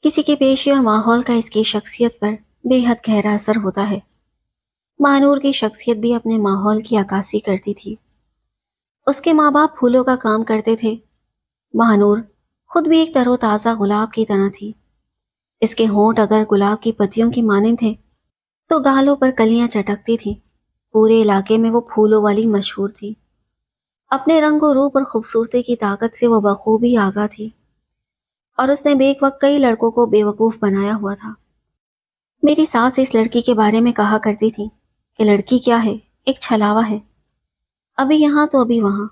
کسی کے پیشے اور ماحول کا اس کی شخصیت پر بے حد گہرا اثر ہوتا ہے۔ مانور کی شخصیت بھی اپنے ماحول کی عکاسی کرتی تھی۔ اس کے ماں باپ پھولوں کا کام کرتے تھے۔ مانور خود بھی ایک تر و تازہ گلاب کی طرح تھی۔ اس کے ہونٹ اگر گلاب کی پتیوں کی مانند تھے تو گالوں پر کلیاں چٹکتی تھیں۔ پورے علاقے میں وہ پھولوں والی مشہور تھی۔ اپنے رنگ و روپ اور خوبصورتی کی طاقت سے وہ بخوبی آگاہ تھی، اور اس نے بیک وقت کئی لڑکوں کو بے وقوف بنایا ہوا تھا۔ میری ساس اس لڑکی کے بارے میں کہا کرتی تھی کہ لڑکی کیا ہے، ایک چھلاوا ہے، ابھی یہاں تو ابھی وہاں،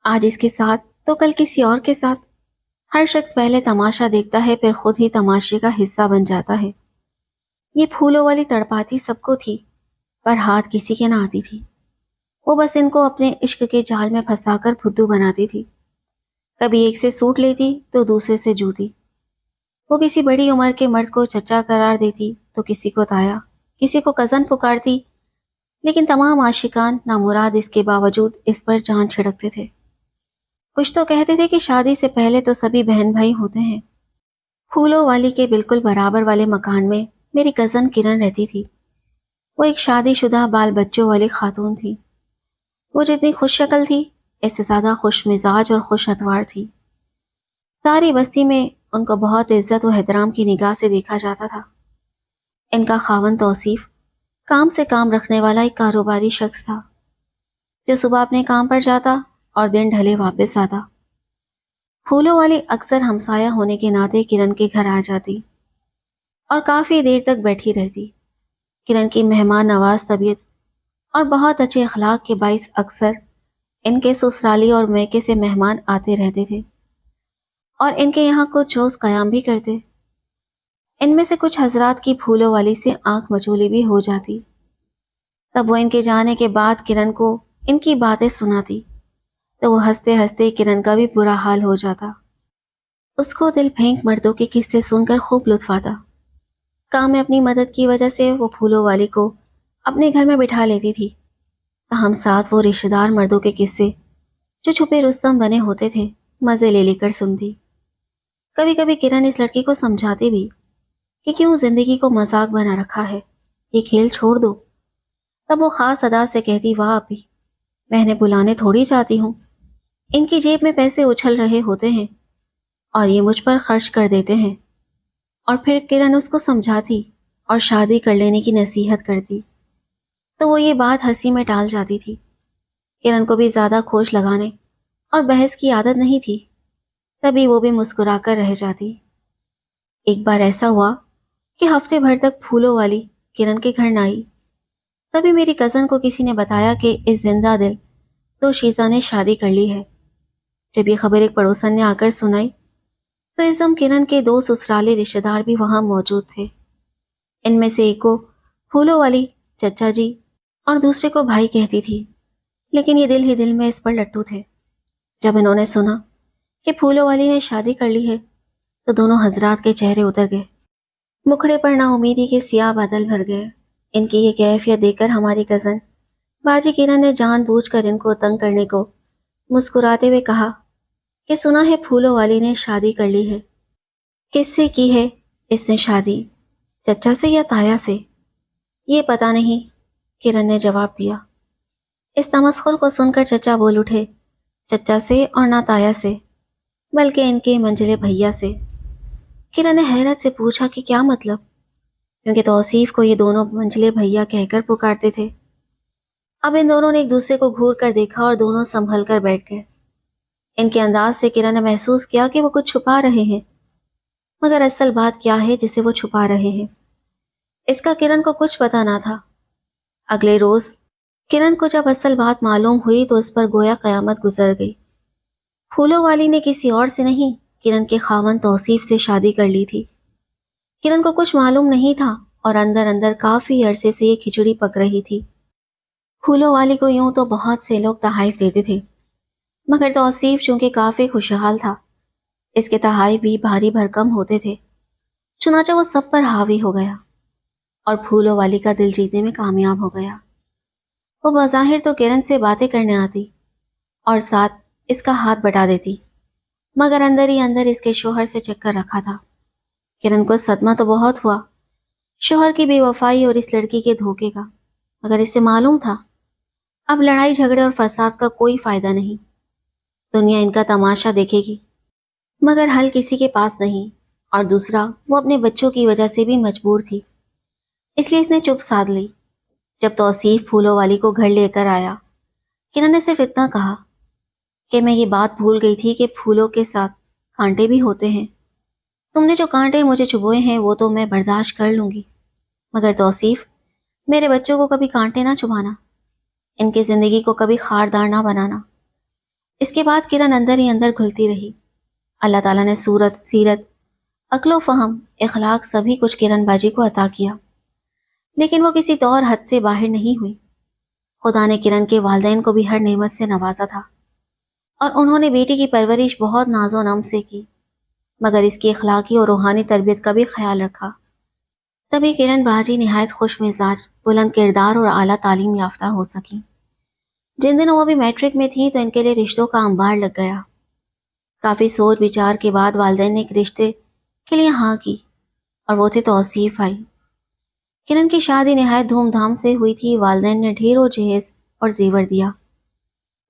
آج اس کے ساتھ تو کل کسی اور کے ساتھ۔ ہر شخص پہلے تماشا دیکھتا ہے، پھر خود ہی تماشے کا حصہ بن جاتا ہے۔ یہ پھولوں والی تڑپاتی سب کو تھی، پر ہاتھ کسی کے نہ آتی تھی۔ وہ بس ان کو اپنے عشق کے جال میں پھنسا کر پھدو بناتی تھی۔ کبھی ایک سے سوٹ لیتی تو دوسرے سے جوتی۔ وہ کسی بڑی عمر کے مرد کو چچا قرار دیتی تو کسی کو تایا، کسی کو کزن پکارتی، لیکن تمام عاشقان نامراد اس کے باوجود اس پر جان چھڑکتے تھے۔ کچھ تو کہتے تھے کہ شادی سے پہلے تو سبھی بہن بھائی ہوتے ہیں۔ پھولوں والی کے بالکل برابر والے مکان میں میری کزن کرن رہتی تھی۔ وہ ایک شادی شدہ بال بچوں والی خاتون تھی۔ وہ جتنی خوش شکل تھی، اس سے زیادہ خوش مزاج اور خوش اتوار تھی۔ ساری بستی میں ان کو بہت عزت و احترام کی نگاہ سے دیکھا جاتا تھا۔ ان کا خاوند توصیف کام سے کام رکھنے والا ایک کاروباری شخص تھا، جو صبح اپنے کام پر جاتا اور دن ڈھلے واپس آتا۔ پھولوں والی اکثر ہمسایہ ہونے کے ناطے کرن کے گھر آ جاتی اور کافی دیر تک بیٹھی رہتی۔ کرن کی مہمان نواز طبیعت اور بہت اچھے اخلاق کے باعث اکثر ان کے سسرالی اور میکے سے مہمان آتے رہتے تھے اور ان کے یہاں کچھ روز قیام بھی کرتے۔ ان میں سے کچھ حضرات کی پھولوں والی سے آنکھ مچولی بھی ہو جاتی۔ تب وہ ان کے جانے کے بعد کرن کو ان کی باتیں سناتی تو وہ ہنستے ہنستے کرن کا بھی برا حال ہو جاتا۔ اس کو دل پھینک مردوں کے قصے سن کر خوب لطف آتا۔ کام میں اپنی مدد کی وجہ سے وہ پھولوں والی کو اپنے گھر میں بٹھا لیتی تھی، تاہم ساتھ وہ رشتہ دار مردوں کے قصے جو چھپے رستم بنے ہوتے تھے مزے لے لے کر سنتی۔ کبھی کبھی کرن اس لڑکی کو سمجھاتی بھی کہ کیوں زندگی کو مذاق بنا رکھا ہے، یہ کھیل چھوڑ دو۔ تب وہ خاص ادا سے کہتی، واہ اپی، میں انہیں بلانے تھوڑی جاتی ہوں، ان کی جیب میں پیسے اچھل رہے ہوتے ہیں اور یہ مجھ پر خرچ کر دیتے ہیں۔ اور پھر کرن اس کو سمجھاتی اور شادی کر لینے کی نصیحت کرتی تو وہ یہ بات ہنسی میں ٹال جاتی تھی۔ کرن کو بھی زیادہ کھوج لگانے اور بحث کی عادت نہیں تھی، تبھی وہ بھی مسکرا کر رہ جاتی۔ ایک بار ایسا ہوا کہ ہفتے بھر تک پھولوں والی کرن کے گھر نہ آئی۔ تبھی میری کزن کو کسی نے بتایا کہ اس زندہ دل دوشیزہ نے شادی کر لی ہے۔ جب یہ خبر ایک پڑوسن نے آ کر سنائی تو اس دم کرن کے دو سسرالی رشتہ دار بھی وہاں موجود تھے۔ ان میں سے ایک کو پھولوں والی چچا جی اور دوسرے کو بھائی کہتی تھی، لیکن یہ دل ہی دل میں اس پر لٹو تھے۔ جب انہوں نے سنا کہ پھولوں والی نے شادی کر لی ہے تو دونوں حضرات کے چہرے اتر گئے، مکھڑے پر نا امیدی کے سیاہ بادل بھر گئے۔ ان کی یہ کیفیت دیکھ کر ہماری کزن باجی کرن نے جان بوجھ کر ان کو تنگ کرنے کو مسکراتے ہوئے کہا کہ سنا ہے پھولوں والی نے شادی کر لی ہے۔ کس سے کی ہے اس نے شادی، چچا سے یا تایا سے؟ یہ پتہ نہیں، کرن نے جواب دیا۔ اس تمسخر کو سن کر چچا بول اٹھے، چچا سے اور نہ تایا سے، بلکہ ان کے منجلے بھیا سے۔ کرن نے حیرت سے پوچھا کہ کیا مطلب، کیونکہ توصیف کو یہ دونوں منجلے بھیا کہہ کر پکارتے تھے۔ اب ان دونوں نے ایک دوسرے کو گھور کر دیکھا اور دونوں سنبھل کر بیٹھ گئے۔ ان کے انداز سے کرن نے محسوس کیا کہ وہ کچھ چھپا رہے ہیں، مگر اصل بات کیا ہے جسے وہ چھپا رہے ہیں، اس کا کرن کو کچھ پتہ نہ تھا۔ اگلے روز کرن کو جب اصل بات معلوم ہوئی تو اس پر گویا قیامت گزر گئی۔ پھولوں والی نے کسی اور سے نہیں، کرن کے خاوند توصیف سے شادی کر لی تھی۔ کرن کو کچھ معلوم نہیں تھا اور اندر اندر کافی عرصے سے یہ کھچڑی پک رہی تھی۔ پھولوں والی کو یوں تو بہت سے لوگ تحائف دیتے تھے، مگر توصیف چونکہ کافی خوشحال تھا، اس کے تحائف بھی بھاری بھرکم ہوتے تھے، چنانچہ وہ سب پر حاوی ہو گیا اور پھولوں والی کا دل جیتنے میں کامیاب ہو گیا۔ وہ بظاہر تو کرن سے باتیں کرنے آتی اور ساتھ اس کا ہاتھ بٹا دیتی، مگر اندر ہی اندر اس کے شوہر سے چکر رکھا تھا۔ کرن کو صدمہ تو بہت ہوا، شوہر کی بے وفائی اور اس لڑکی کے دھوکے کا، مگر اسے معلوم تھا اب لڑائی جھگڑے اور فساد کا کوئی فائدہ نہیں، دنیا ان کا تماشا دیکھے گی، مگر حل کسی کے پاس نہیں، اور دوسرا وہ اپنے بچوں کی وجہ سے بھی مجبور تھی، اس لیے اس نے چپ سادھ لی۔ جب توصیف پھولوں والی کو گھر لے کر آیا، کرن نے صرف اتنا کہا کہ میں یہ بات بھول گئی تھی کہ پھولوں کے ساتھ کانٹے بھی ہوتے ہیں، تم نے جو کانٹے مجھے چبھوئے ہیں وہ تو میں برداشت کر لوں گی، مگر توصیف میرے بچوں کو کبھی کانٹے نہ چبھانا، ان کی زندگی کو کبھی خاردار نہ بنانا۔ اس کے بعد کرن اندر ہی اندر گھلتی رہی۔ اللہ تعالیٰ نے صورت، سیرت، عقل و فہم، اخلاق سبھی کچھ کرن باجی کو عطا کیا، لیکن وہ کسی طور حد سے باہر نہیں ہوئی۔ خدا نے کرن کے والدین کو بھی ہر نعمت سے نوازا تھا، اور انہوں نے بیٹی کی پرورش بہت ناز و نم سے کی، مگر اس کی اخلاقی اور روحانی تربیت کا بھی خیال رکھا۔ تبھی کرن باجی نہایت خوش مزاج، بلند کردار اور اعلیٰ تعلیم یافتہ ہو سکی۔ جن دنوں وہ بھی میٹرک میں تھی تو ان کے لیے رشتوں کا انبار لگ گیا۔ کافی سوچ بچار کے بعد والدین نے ایک رشتے کے لیے ہاں کی، اور وہ تھے توصیف بھائی۔ کرن کی شادی نہایت دھوم دھام سے ہوئی تھی، والدین نے ڈھیروں جہیز اور زیور دیا،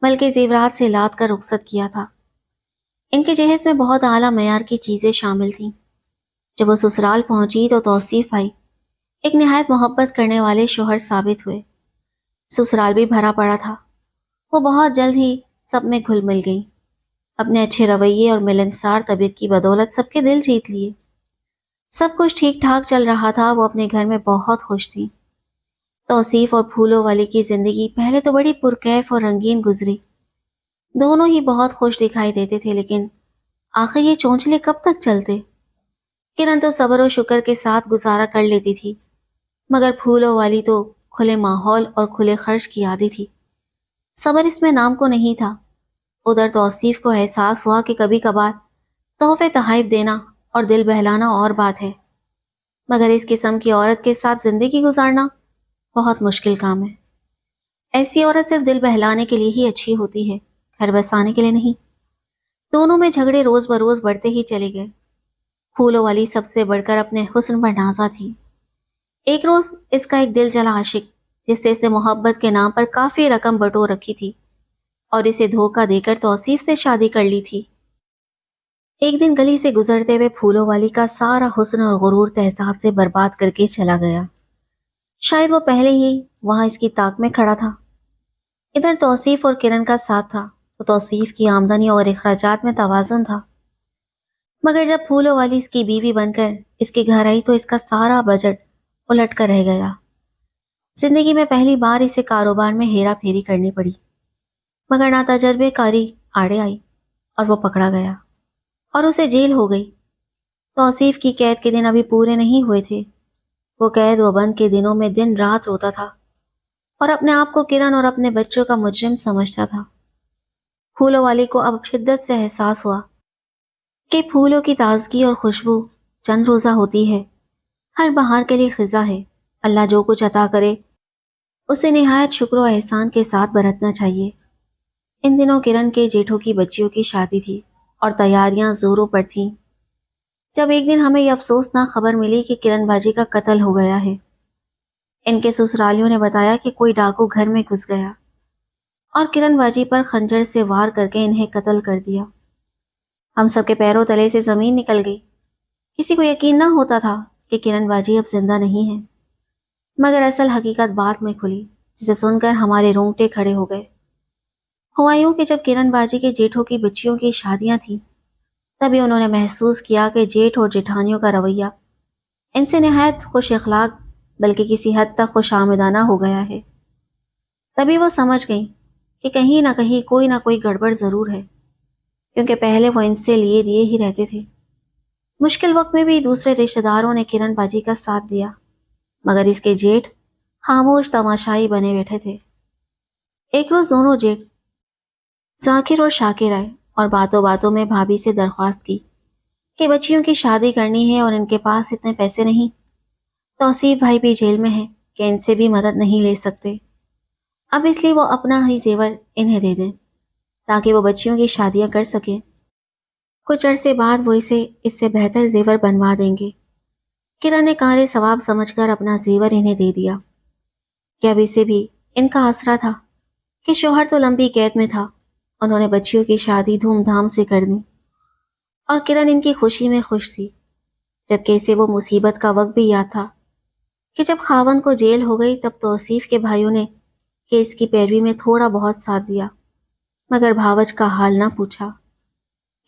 بلکہ زیورات سے لاد کر رخصت کیا تھا۔ ان کے جہیز میں بہت اعلیٰ معیار کی چیزیں شامل تھیں۔ جب وہ سسرال پہنچی تو توصیف بھائی ایک نہایت محبت کرنے والے شوہر ثابت ہوئے۔ سسرال بھی بھرا پڑا تھا، وہ بہت جلد ہی سب میں گھل مل گئی، اپنے اچھے رویے اور ملنسار طبیعت کی بدولت سب کے دل جیت لیے۔ سب کچھ ٹھیک ٹھاک چل رہا تھا، وہ اپنے گھر میں بہت خوش تھی۔ توصیف اور پھولوں والی کی زندگی پہلے تو بڑی پرکیف اور رنگین گزری، دونوں ہی بہت خوش دکھائی دیتے تھے، لیکن آخر یہ چونچلے کب تک چلتے؟ کرن تو صبر و شکر کے ساتھ گزارا کر لیتی تھی، مگر پھولوں والی تو کھلے ماحول اور کھلے خرچ کی عادی تھی، صبر اس میں نام کو نہیں تھا۔ ادھر توصیف کو احساس ہوا کہ کبھی کبھار تحفے تحائف دینا اور دل بہلانا اور بات ہے، مگر اس قسم کی عورت کے ساتھ زندگی گزارنا بہت مشکل کام ہے۔ ایسی عورت صرف دل بہلانے کے لیے ہی اچھی ہوتی ہے، گھر بسانے کے لیے نہیں۔ دونوں میں جھگڑے روز بروز بڑھتے ہی چلے گئے۔ پھولوں والی سب سے بڑھ کر اپنے حسن پر نازا تھی۔ ایک روز اس کا ایک دل جلا عاشق، جس سے اس نے محبت کے نام پر کافی رقم بٹور رکھی تھی اور اسے دھوکہ دے کر توصیف سے شادی کر لی تھی، ایک دن گلی سے گزرتے ہوئے پھولوں والی کا سارا حسن اور غرور تحساب سے برباد کر کے چلا گیا۔ شاید وہ پہلے ہی وہاں اس کی طاق میں کھڑا تھا۔ ادھر توصیف اور کرن کا ساتھ تھا تو توصیف کی آمدنی اور اخراجات میں توازن تھا، مگر جب پھولوں والی اس کی بیوی بن کر اس کے گھر آئی تو اس کا سارا بجٹ الٹ کر رہ گیا۔ زندگی میں پہلی بار اسے کاروبار میں ہیرا پھیری کرنی پڑی، مگر نہ تجربے کاری آڑے آئی اور وہ پکڑا گیا اور اسے جیل ہو گئی۔ توصیف کی قید کے دن ابھی پورے نہیں ہوئے تھے، وہ قید و بند کے دنوں میں دن رات روتا تھا اور اپنے آپ کو کرن اور اپنے بچوں کا مجرم سمجھتا تھا۔ پھولوں والی کو اب شدت سے احساس ہوا کہ پھولوں کی تازگی اور خوشبو چند روزہ ہوتی ہے، ہر بہار کے لیے خزاں ہے۔ اللہ جو کچھ عطا کرے اسے نہایت شکر و احسان کے ساتھ برتنا چاہیے۔ ان دنوں کرن کے جیٹھوں کی بچیوں کی شادی تھی اور تیاریاں زوروں پر تھیں، جب ایک دن ہمیں یہ افسوسناک خبر ملی کہ کرن باجی کا قتل ہو گیا ہے۔ ان کے سسرالیوں نے بتایا کہ کوئی ڈاکو گھر میں گھس گیا اور کرن باجی پر خنجر سے وار کر کے انہیں قتل کر دیا۔ ہم سب کے پیروں تلے سے زمین نکل گئی۔ کسی کو یقین نہ ہوتا تھا کہ کرن باجی اب زندہ نہیں ہے، مگر اصل حقیقت بعد میں کھلی، جسے سن کر ہمارے رونگٹے کھڑے ہو گئے۔ ہوا یوں کہ جب کرن باجی کے جیٹھوں کی بچیوں کی شادیاں تھیں، تبھی انہوں نے محسوس کیا کہ جیٹھ اور جیٹھانیوں کا رویہ ان سے نہایت خوش اخلاق بلکہ کسی حد تک خوش آمدانہ ہو گیا ہے۔ تبھی وہ سمجھ گئیں کہ کہیں نہ کہیں کوئی نہ کوئی گڑبڑ ضرور ہے، کیونکہ پہلے وہ ان سے لیے دیے ہی رہتے تھے۔ مشکل وقت میں بھی دوسرے رشتہ داروں نے کرن باجی کا ساتھ دیا، مگر اس کے جیٹھ خاموش تماشائی بنے بیٹھے تھے۔ ایک روز دونوں جیٹھ ذاکر اور شاکر آئے اور باتوں باتوں میں بھابھی سے درخواست کی کہ بچیوں کی شادی کرنی ہے اور ان کے پاس اتنے پیسے نہیں۔ توصیف بھائی بھی جیل میں ہے کہ ان سے بھی مدد نہیں لے سکتے، اب اس لیے وہ اپنا ہی زیور انہیں دے دیں تاکہ وہ بچیوں کی شادیاں کر سکیں۔ کچھ عرصے بعد وہ اسے اس سے بہتر زیور بنوا دیں گے۔ کرن نے کار ثواب سمجھ کر اپنا زیور انہیں دے دیا کہ اب اسے بھی ان کا آسرا تھا کہ شوہر تو لمبی قید میں تھا، انہوں نے بچیوں کی شادی دھوم دھام سے کر دی اور کرن ان کی خوشی میں خوش تھی، جبکہ اسے وہ مصیبت کا وقت بھی یاد تھا کہ جب خاوند کو جیل ہو گئی تب توصیف کے بھائیوں نے کیس کی پیروی میں تھوڑا بہت ساتھ دیا، مگر بھاوج کا حال نہ پوچھا۔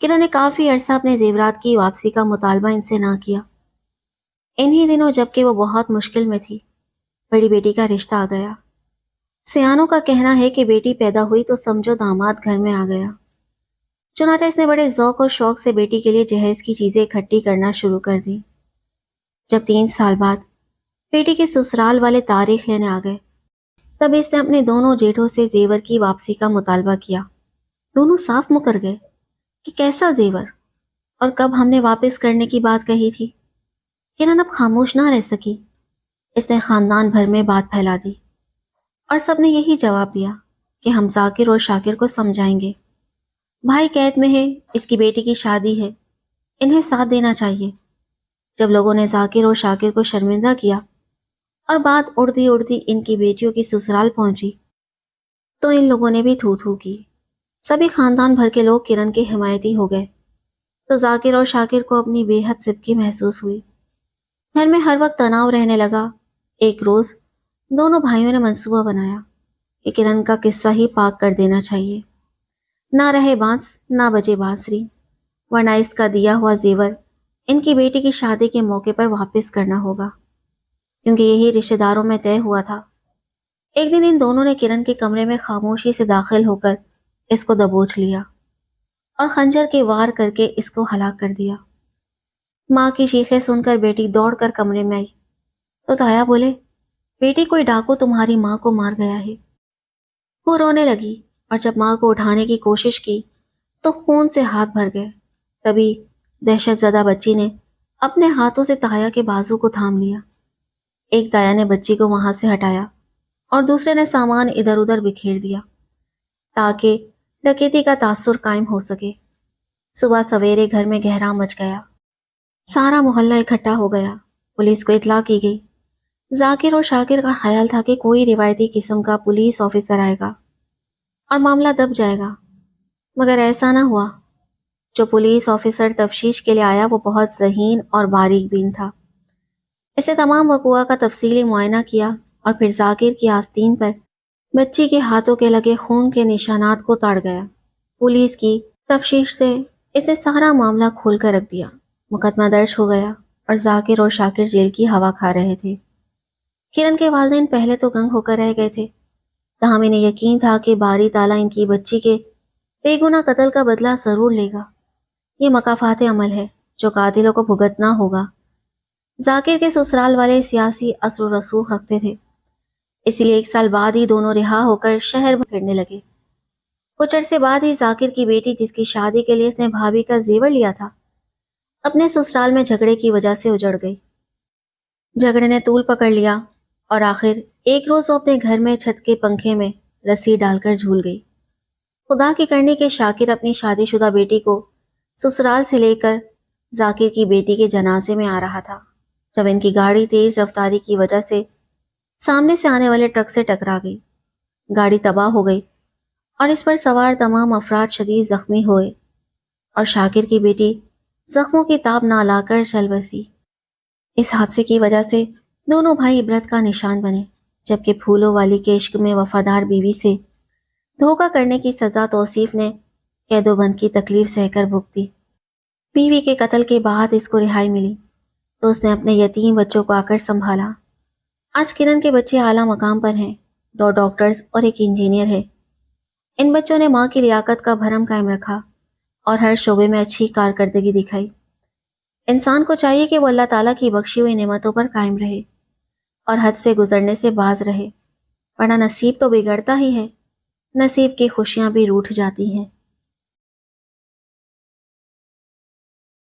کرن نے کافی عرصہ اپنے زیورات کی واپسی کا مطالبہ ان سے نہ کیا۔ انہی دنوں جبکہ وہ بہت مشکل میں تھی، بڑی بیٹی کا رشتہ آ گیا۔ سیانوں کا کہنا ہے کہ بیٹی پیدا ہوئی تو سمجھو داماد گھر میں آ گیا۔ چنانچہ اس نے بڑے ذوق اور شوق سے بیٹی کے لیے جہیز کی چیزیں اکٹھی کرنا شروع کر دی۔ جب 3 سال بعد بیٹی کے سسرال والے تاریخ لینے آ گئے تب اس نے اپنے دونوں جیٹھوں سے زیور کی واپسی کا مطالبہ کیا۔ دونوں صاف مکر گئے کہ کیسا زیور اور کب ہم نے واپس کرنے کی بات کہی تھی۔ کرن اب خاموش نہ رہ سکی، اس نے خاندان بھر میں بات پھیلا دی اور سب نے یہی جواب دیا کہ ہم ذاکر اور شاکر کو سمجھائیں گے۔ بھائی قید میں ہے، اس کی بیٹی کی شادی ہے، انہیں ساتھ دینا چاہیے۔ جب لوگوں نے ذاکر اور شاکر کو شرمندہ کیا اور بات اڑتی اڑتی ان کی بیٹیوں کی سسرال پہنچی تو ان لوگوں نے بھی تھو تھو کی۔ سبھی خاندان بھر کے لوگ کرن کے حمایتی ہو گئے تو ذاکر اور شاکر کو اپنی بے حد صدقی محسوس ہوئی۔ گھر میں ہر وقت تناؤ رہنے لگا۔ ایک روز دونوں بھائیوں نے منصوبہ بنایا کہ کرن کا قصہ ہی پاک کر دینا چاہیے، نہ رہے بانس نہ بجے بانسری، ورنہ اس کا دیا ہوا زیور ان کی بیٹی کی شادی کے موقع پر واپس کرنا ہوگا، کیونکہ یہی رشتہ داروں میں طے ہوا تھا۔ ایک دن ان دونوں نے کرن کے کمرے میں خاموشی سے داخل ہو کر اس کو دبوچ لیا اور خنجر کے وار کر کے اس کو ہلاک کر دیا۔ ماں کی چیخیں سن کر بیٹی دوڑ کر کمرے میں آئی تو تایا بولے، بیٹی کوئی ڈاکو تمہاری ماں کو مار گیا ہے۔ وہ رونے لگی اور جب ماں کو اٹھانے کی کوشش کی تو خون سے ہاتھ بھر گئے۔ تبھی دہشت زدہ بچی نے اپنے ہاتھوں سے تایا کے بازو کو تھام لیا۔ ایک تایا نے بچی کو وہاں سے ہٹایا اور دوسرے نے سامان ادھر ادھر بکھیر دیا تاکہ ڈکیتی کا تاثر قائم ہو سکے۔ صبح سویرے گھر میں گہرا مچ گیا، سارا محلہ اکٹھا ہو گیا۔ پولیس کو اطلاع کی گئی۔ ذاکر اور شاکر کا خیال تھا کہ کوئی روایتی قسم کا پولیس آفیسر آئے گا اور معاملہ دب جائے گا، مگر ایسا نہ ہوا۔ جو پولیس آفیسر تفتیش کے لیے آیا وہ بہت ذہین اور باریک بین تھا۔ اس نے تمام وقوع کا تفصیلی معائنہ کیا اور پھر ذاکر کی آستین پر بچی کے ہاتھوں کے لگے خون کے نشانات کو تاڑ گیا۔ پولیس کی تفتیش سے اس نے سارا معاملہ کھول کر رکھ دیا۔ مقدمہ درج ہو گیا اور ذاکر اور شاکر جیل کی ہوا کھا رہے تھے۔ کرن کے والدین پہلے تو گنگ ہو کر رہ گئے تھے، تاہم انہیں یقین تھا کہ باری تعالیٰ ان کی بچی کے بے گناہ قتل کا بدلہ ضرور لے گا۔ یہ مکافات عمل ہے جو قاتلوں کو بھگتنا ہوگا۔ ذاکر کے سسرال والے سیاسی اثر و رسوخ رکھتے تھے، اس لیے 1 سال بعد ہی دونوں رہا ہو کر شہر میں پھرنے لگے۔ کچھ عرصے بعد ہی ذاکر کی بیٹی، جس کی شادی کے لیے اس نے بھابھی کا زیور لیا تھا، اپنے سسرال میں جھگڑے کی وجہ سے اجڑ گئی۔ جھگڑے نے طول پکڑ لیا اور آخر ایک روز وہ اپنے گھر میں چھت کے پنکھے میں رسی ڈال کر جھول گئی۔ خدا کی کرنی کے شاکر اپنی شادی شدہ بیٹی کو سسرال سے لے کر ذاکر کی بیٹی کے جنازے میں آ رہا تھا جب ان کی گاڑی تیز رفتاری کی وجہ سے سامنے سے آنے والے ٹرک سے ٹکرا گئی۔ گاڑی تباہ ہو گئی اور اس پر سوار تمام افراد شدید زخمی ہوئے اور شاکر کی بیٹی زخموں کی تاب نہ لا کر چل بسی۔ اس حادثے کی وجہ سے دونوں بھائی عبرت کا نشان بنے، جبکہ پھولوں والی کے عشق میں وفادار بیوی سے دھوکہ کرنے کی سزا توصیف نے قید و بند کی تکلیف سہ کر بھگتی۔ بیوی کے قتل کے بعد اس کو رہائی ملی تو اس نے اپنے یتیم بچوں کو آ کر سنبھالا۔ آج کرن کے بچے اعلیٰ مقام پر ہیں، 2 ڈاکٹرز اور 1 انجینئر ہے۔ ان بچوں نے ماں کی لیاقت کا بھرم قائم رکھا اور ہر شعبے میں اچھی کارکردگی دکھائی۔ انسان کو چاہیے کہ وہ اللہ تعالیٰ کی بخشی ہوئی نعمتوں پر قائم رہے اور حد سے گزرنے سے باز رہے، ورنہ نصیب تو بگڑتا ہی ہے، نصیب کی خوشیاں بھی روٹھ جاتی ہیں۔